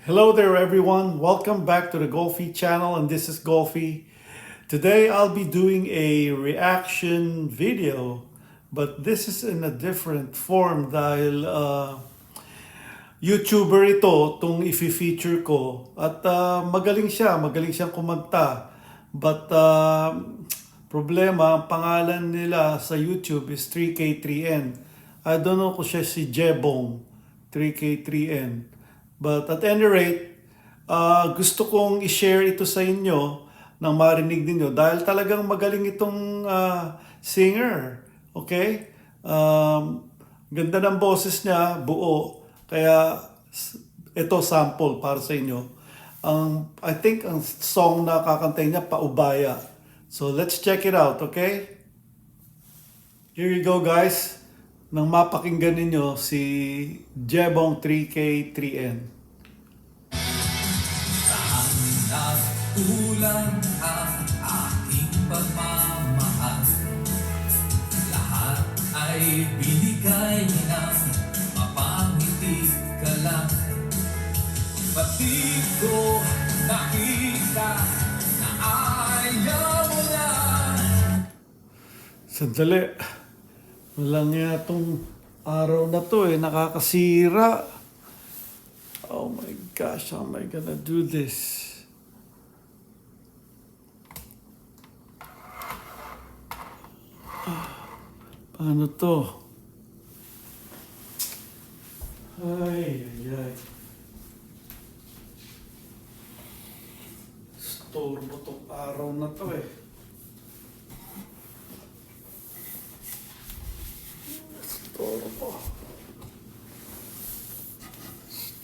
Hello there everyone, welcome back to the Golfy channel, and this is Golfy. Today I'll be doing a reaction video, but this is in a different form dahil YouTuber itong i-feature ko at magaling siyang kumanta. But problema, ang pangalan nila sa YouTube is 3K3N. I don't know kung siya si Jebong 3K3N. But at any rate, gusto kong i-share ito sa inyo nang marinig ninyo dahil talagang magaling itong singer. Okay? Ganda ng boses niya, buo. Kaya ito sample para sa inyo. I think ang song na kakantay niya, Paubaya. So let's check it out, okay? Here you go guys. Nang mapakinggan ninyo si Jebong 3K3N. Saan nagkulang ang aking pagmamahal? Lahat ay binigay ng mapangiti ka lang. Pati ko nakita na ayaw mo na. Sandali. Walang nga itong araw na to nakakasira. Oh my gosh, how am I gonna do this? Paano to? Ay. Storbo tong araw na to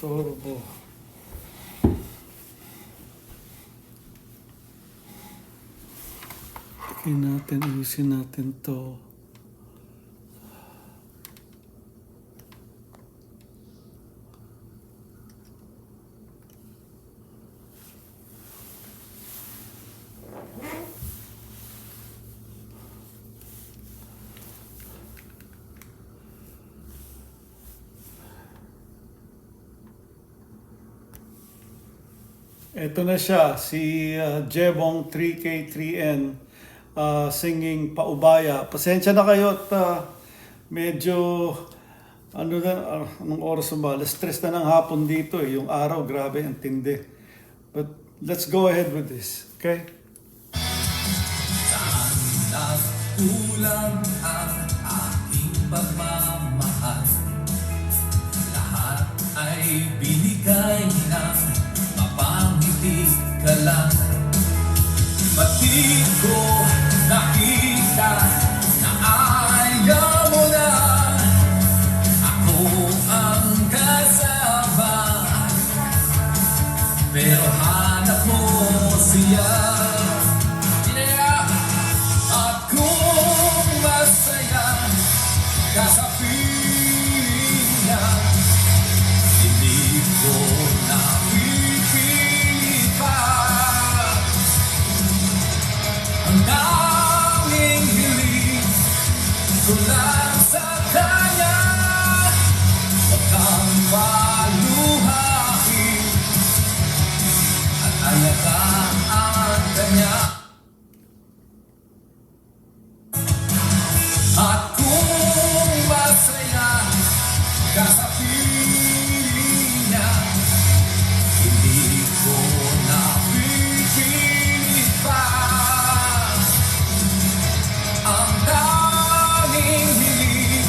Storbo. Ayusin natin to. Ito na siya, si Jebong 3K3N singing Paubaya. Pasensya na kayo at medyo anong oras ba? Alas 3 na ng hapon dito yung araw, grabe, ang tindi. But let's go ahead with this, okay? Saan nagkulang ang aking pagmamahal? Lahat ay binigay ng mapangiti ka lang. Pati ko nakita na ayaw mo na. Ako ang kasama, pero hanap mo siya. At kung masaya ka sa piling niya, hindi ko napipilit pa. Ang daming hiling ko lang sa kanya. Huwag kang paluhain at alagaan kanya. At kung masaya ka sa piling niya, hindi ko napipilit pa. Ang tanging hiling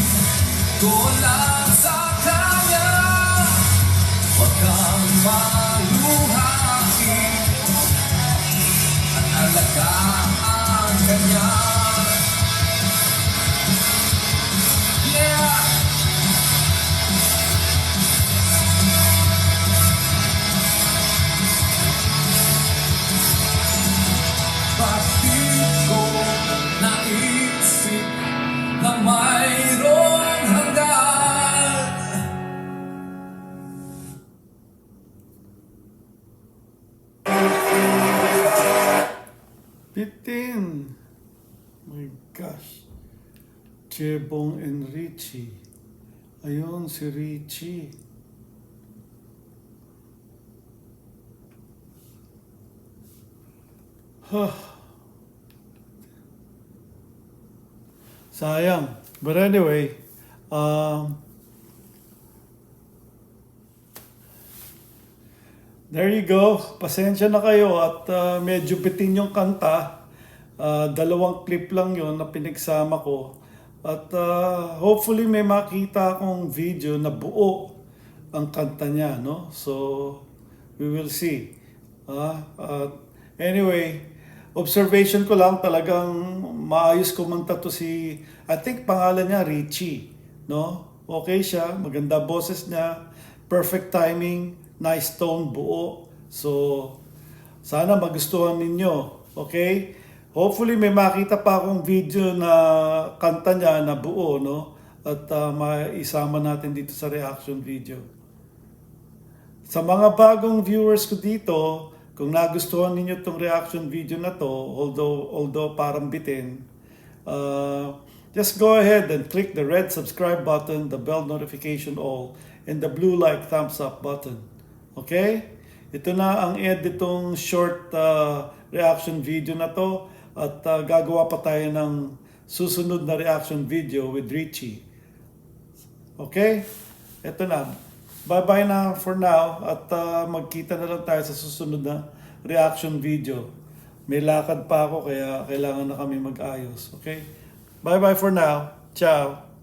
ko lang sa kanya. Huwag kang maluhain at alagaan kanya. Yeah! Bakit ko naisip na mayroong hanggan? Bitin. My gosh. Jebong and Richie. Ayun, si Richie. Sayang. But anyway, there you go. Pasensya na kayo at medyo bitin yung kanta. Dalawang clip lang yon na pinagsama ko. At hopefully may makita akong video na buo ang kanta niya, no? So, we will see. Anyway, observation ko lang, talagang maayos kumanta to si, I think pangalan niya Richie, no? Okay siya, maganda boses niya, perfect timing, nice tone, buo. So, sana magustuhan ninyo, okay? Hopefully may makita pa akong video na kanta niya na buo, no? At maisama natin dito sa reaction video. Sa mga bagong viewers ko dito, kung nagustuhan ninyo itong reaction video na to, although parang bitin, just go ahead and click the red subscribe button, the bell notification all, and the blue like thumbs up button. Okay? Ito na ang end itong short reaction video na to, at gagawa pa tayo ng susunod na reaction video with Richie. Okay? Ito na. Bye-bye na for now at magkita na lang tayo sa susunod na reaction video. May lakad pa ako kaya kailangan na kami mag-ayos. Okay? Bye-bye for now. Ciao!